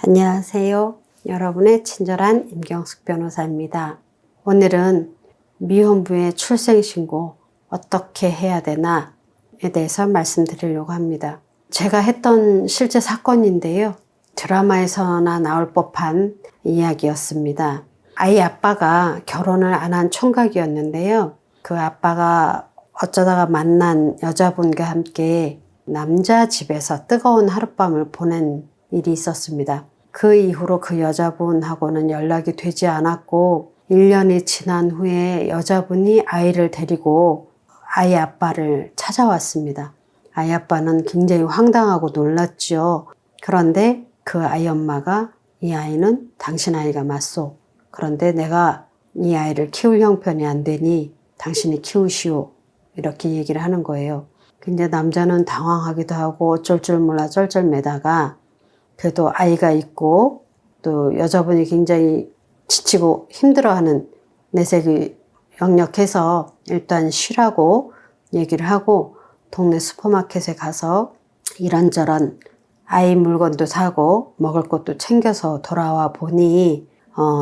안녕하세요. 여러분의 친절한 임경숙 변호사입니다. 오늘은 미혼부의 출생신고 어떻게 해야 되나에 대해서 말씀드리려고 합니다. 제가 했던 실제 사건인데요. 드라마에서나 나올 법한 이야기였습니다. 아이 아빠가 결혼을 안 한 총각이었는데요. 그 아빠가 어쩌다가 만난 여자분과 함께 남자 집에서 뜨거운 하룻밤을 보낸 일이 있었습니다. 그 이후로 그 여자분하고는 연락이 되지 않았고 1년이 지난 후에 여자분이 아이를 데리고 아이 아빠를 찾아왔습니다. 아이 아빠는 굉장히 황당하고 놀랐죠. 그런데 그 아이 엄마가 이 아이는 당신 아이가 맞소. 그런데 내가 이 아이를 키울 형편이 안 되니 당신이 키우시오. 이렇게 얘기를 하는 거예요. 근데 남자는 당황하기도 하고 어쩔 줄 몰라 쩔쩔매다가 그래도 아이가 있고 또 여자분이 굉장히 지치고 힘들어하는 내색이 역력해서 일단 쉬라고 얘기를 하고 동네 슈퍼마켓에 가서 이런저런 아이 물건도 사고 먹을 것도 챙겨서 돌아와 보니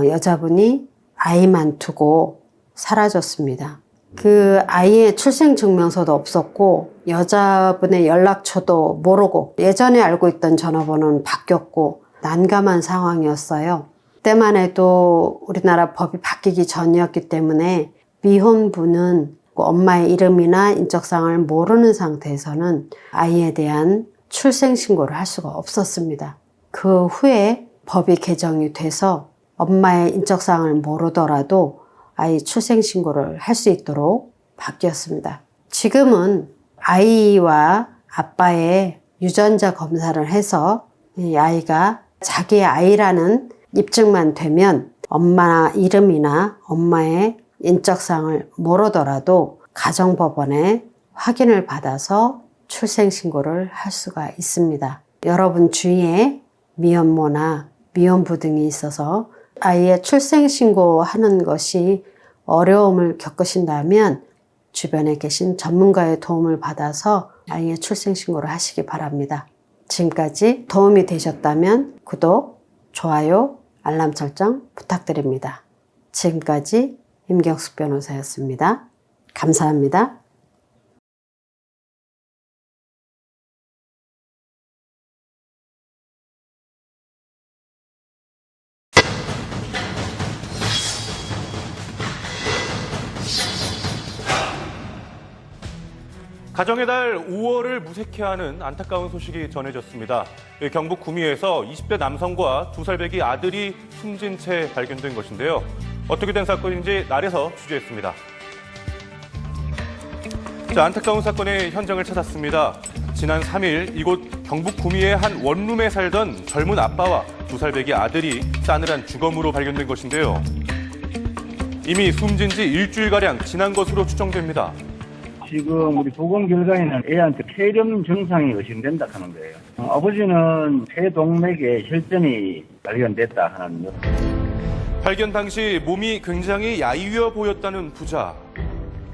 여자분이 아이만 두고 사라졌습니다. 그 아이의 출생증명서도 없었고 여자분의 연락처도 모르고 예전에 알고 있던 전화번호는 바뀌었고 난감한 상황이었어요. 그때만 해도 우리나라 법이 바뀌기 전이었기 때문에 미혼부는 엄마의 이름이나 인적사항을 모르는 상태에서는 아이에 대한 출생신고를 할 수가 없었습니다. 그 후에 법이 개정이 돼서 엄마의 인적사항을 모르더라도 아이 출생신고를 할 수 있도록 바뀌었습니다. 지금은 아이와 아빠의 유전자 검사를 해서 이 아이가 자기의 아이라는 입증만 되면 엄마 이름이나 엄마의 인적사항을 모르더라도 가정법원에 확인을 받아서 출생신고를 할 수가 있습니다. 여러분 주위에 미혼모나 미혼부 등이 있어서 아이의 출생신고하는 것이 어려움을 겪으신다면 주변에 계신 전문가의 도움을 받아서 아이의 출생신고를 하시기 바랍니다. 지금까지 도움이 되셨다면 구독, 좋아요, 알람 설정 부탁드립니다. 지금까지 임경숙 변호사였습니다. 감사합니다. 가정의 달 5월을 무색해하는 안타까운 소식이 전해졌습니다. 경북 구미에서 20대 남성과 2살 배기 아들이 숨진 채 발견된 것인데요. 어떻게 된 사건인지 날에서 취재했습니다. 안타까운 사건의 현장을 찾았습니다. 지난 3일 이곳 경북 구미의 한 원룸에 살던 젊은 아빠와 2살 배기 아들이 싸늘한 주검으로 발견된 것인데요. 이미 숨진 지 일주일가량 지난 것으로 추정됩니다. 지금 우리 보건 결과에는 애한테 폐렴 증상이 의심된다 하는 거예요. 아버지는 폐동맥에 혈전이 발견됐다 하는. 발견 당시 몸이 굉장히 야위어 보였다는 부자.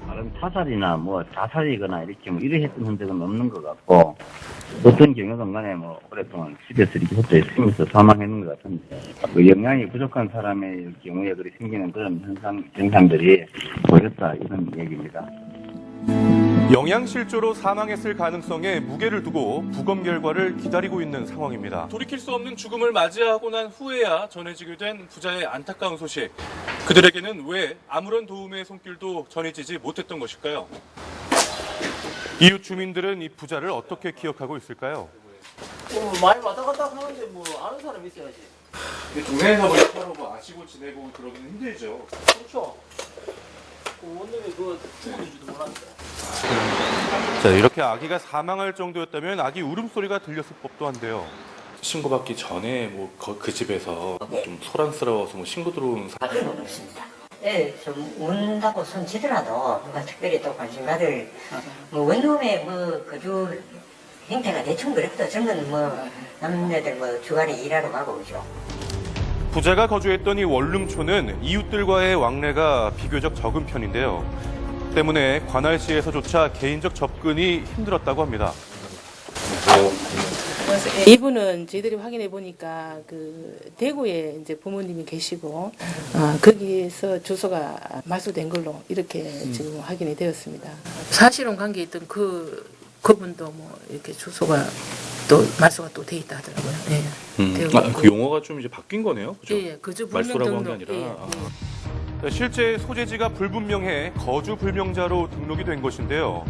다른 타살이나 자살이거나 이렇게 이러했던 흔적은 없는 것 같고 어떤 경우든 간에 오랫동안 집에서 이렇게 흩어 있으면서 사망했는 것 같은데 그 영양이 부족한 사람의 경우에 그렇게 생기는 그런 증상들이 보였다 이런 얘기입니다. 영양실조로 사망했을 가능성에 무게를 두고 부검 결과를 기다리고 있는 상황입니다. 돌이킬 수 없는 죽음을 맞이하고 난 후에야 전해지게 된 부자의 안타까운 소식. 그들에게는 왜 아무런 도움의 손길도 전해지지 못했던 것일까요? 이웃 주민들은 이 부자를 어떻게 기억하고 있을까요? 많이 왔다 갔다 하는데 아는 사람 있어야지. 동네에서 서로 아시고 지내고 그러기는 힘들죠. 그렇죠. 원룸이 죽은지도 몰랐는데. 이렇게 아기가 사망할 정도였다면 아기 울음소리가 들렸을 법도 한데요. 신고받기 전에 그 집에서 좀 소란스러워서 신고 들어오는 받은 건 없습니다. 예, 좀 운다고 손치더라도 누가 특별히 또 관심 가들 원룸에 거주 형태가 대충 그랬다. 저는 남녀들 주간에 일하러 가고 오죠. 부자가 거주했던 이 원룸촌은 이웃들과의 왕래가 비교적 적은 편인데요. 때문에 관할시에서조차 개인적 접근이 힘들었다고 합니다. 안녕하세요. 이분은 저희들이 확인해 보니까 그 대구에 이제 부모님이 계시고 거기에서 주소가 말소된 걸로 이렇게 지금 확인이 되었습니다. 사실혼 관계에 있던 그분도 뭐 이렇게 주소가 또 말소가 또 돼 있다 하더라고요. 예. 그 용어가 좀 이제 바뀐 거네요. 그죠? 예, 거주 불명 말소라고 한 게 등록. 아니라. 예, 실제 소재지가 불분명해 거주 불명자로 등록이 된 것인데요.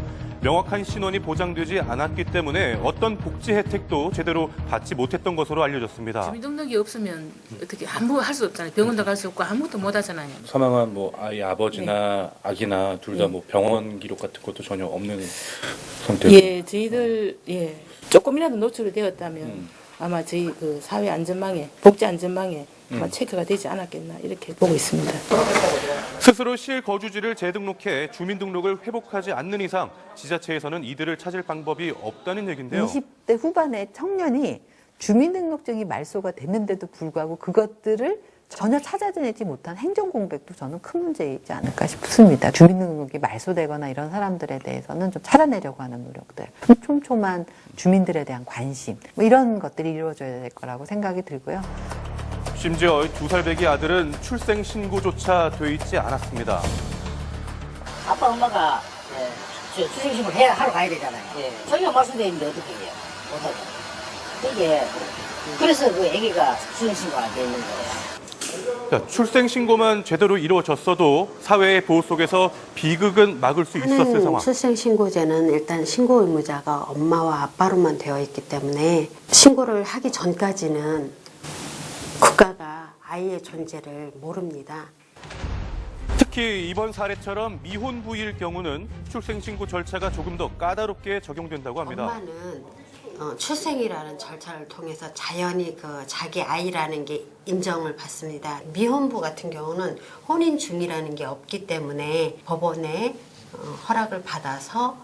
명확한 신원이 보장되지 않았기 때문에 어떤 복지 혜택도 제대로 받지 못했던 것으로 알려졌습니다. 주민등록이 없으면 어떻게 아무 할 수 없잖아요. 병원도 갈 수 없고 아무것도 못 하잖아요. 사망한 뭐 아이 아버지나 아기나 둘 다 뭐 병원 기록 같은 것도 전혀 없는 상태고. 예, 저희들 조금이라도 노출이 되었다면 아마 저희 그 사회 안전망에 복지 안전망에 아마 체크가 되지 않았겠나 이렇게 보고 있습니다. 스스로 실거주지를 재등록해 주민등록을 회복하지 않는 이상 지자체에서는 이들을 찾을 방법이 없다는 얘긴데요. 20대 후반의 청년이 주민등록증이 말소가 됐는데도 불구하고 그것들을 전혀 찾아내지 못한 행정공백도 저는 큰 문제이지 않을까 싶습니다. 주민등록이 말소되거나 이런 사람들에 대해서는 좀 찾아내려고 하는 노력들, 촘촘한 주민들에 대한 관심, 뭐 이런 것들이 이루어져야 될 거라고 생각이 들고요. 심지어 2살 배기 아들은 출생 신고조차 돼 있지 않았습니다. 아빠 엄마가 출생신고를 하러 가야 되잖아요. 저희가 말씀되어 있는데 어떻게 해요? 못하죠. 이게 그래서 그 애기가 출생신고가 안 돼 있는 거예요. 출생 신고만 제대로 이루어졌어도 사회의 보호 속에서 비극은 막을 수 있었을 하는 상황. 출생신고제는 일단 신고 의무자가 엄마와 아빠로만 되어 있기 때문에 신고를 하기 전까지는 국가가 아이의 존재를 모릅니다. 특히 이번 사례처럼 미혼 부일 경우는 출생 신고 절차가 조금 더 까다롭게 적용된다고 합니다. 엄마는 출생이라는 절차를 통해서 자연히 그 자기 아이라는 게 인정을 받습니다. 미혼부 같은 경우는 혼인 중이라는 게 없기 때문에 법원에 허락을 받아서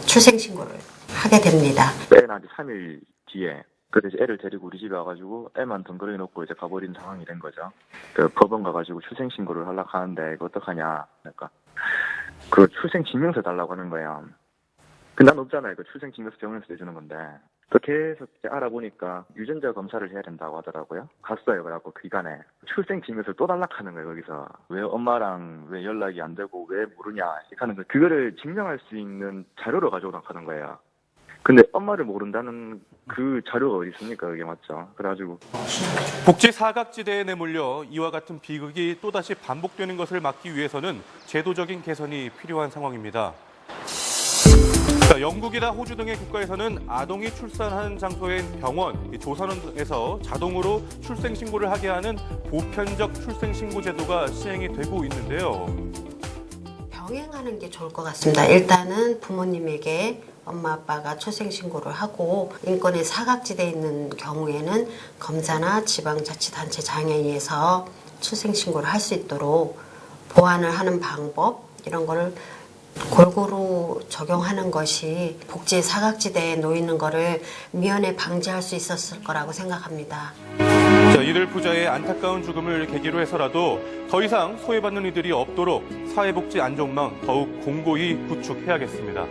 출생 신고를 하게 됩니다. 애 낳은 지 3일 뒤에 그래서 애를 데리고 우리 집에 와가지고 애만 덩그러니 놓고 이제 가버린 상황이 된 거죠. 그 법원 가가지고 출생 신고를 하려고 하는데 이거 어떡하냐. 그러니까 그 출생 증명서 달라고 하는 거예요. 난 없잖아요. 그 출생 증명서 병원에서 내주는 건데. 또 계속 이제 알아보니까 유전자 검사를 해야 된다고 하더라고요. 갔어요. 그래갖고 그 기간에 출생 증명서를 또 달라고 하는 거예요. 거기서 왜 엄마랑 왜 연락이 안 되고 왜 모르냐 이렇게 하는 거. 그거를 증명할 수 있는 자료를 가져오라고 하는 거예요. 근데 엄마를 모른다는 그 자료가 어디 있습니까? 그게 맞죠. 그래가지고 복지 사각지대에 내몰려 이와 같은 비극이 또다시 반복되는 것을 막기 위해서는 제도적인 개선이 필요한 상황입니다. 영국이나 호주 등의 국가에서는 아동이 출산하는 장소인 병원, 조산원에서 자동으로 출생신고를 하게 하는 보편적 출생신고 제도가 시행이 되고 있는데요. 병행하는 게 좋을 것 같습니다. 일단은 부모님에게 엄마 아빠가 출생신고를 하고 인권의 사각지대에 있는 경우에는 검사나 지방자치단체 장애인에서 출생신고를 할 수 있도록 보완을 하는 방법 이런 거를 골고루 적용하는 것이 복지의 사각지대에 놓이는 거를 미연에 방지할 수 있었을 거라고 생각합니다. 이들 부자의 안타까운 죽음을 계기로 해서라도 더 이상 소외받는 이들이 없도록 사회복지 안전망 더욱 공고히 구축해야겠습니다.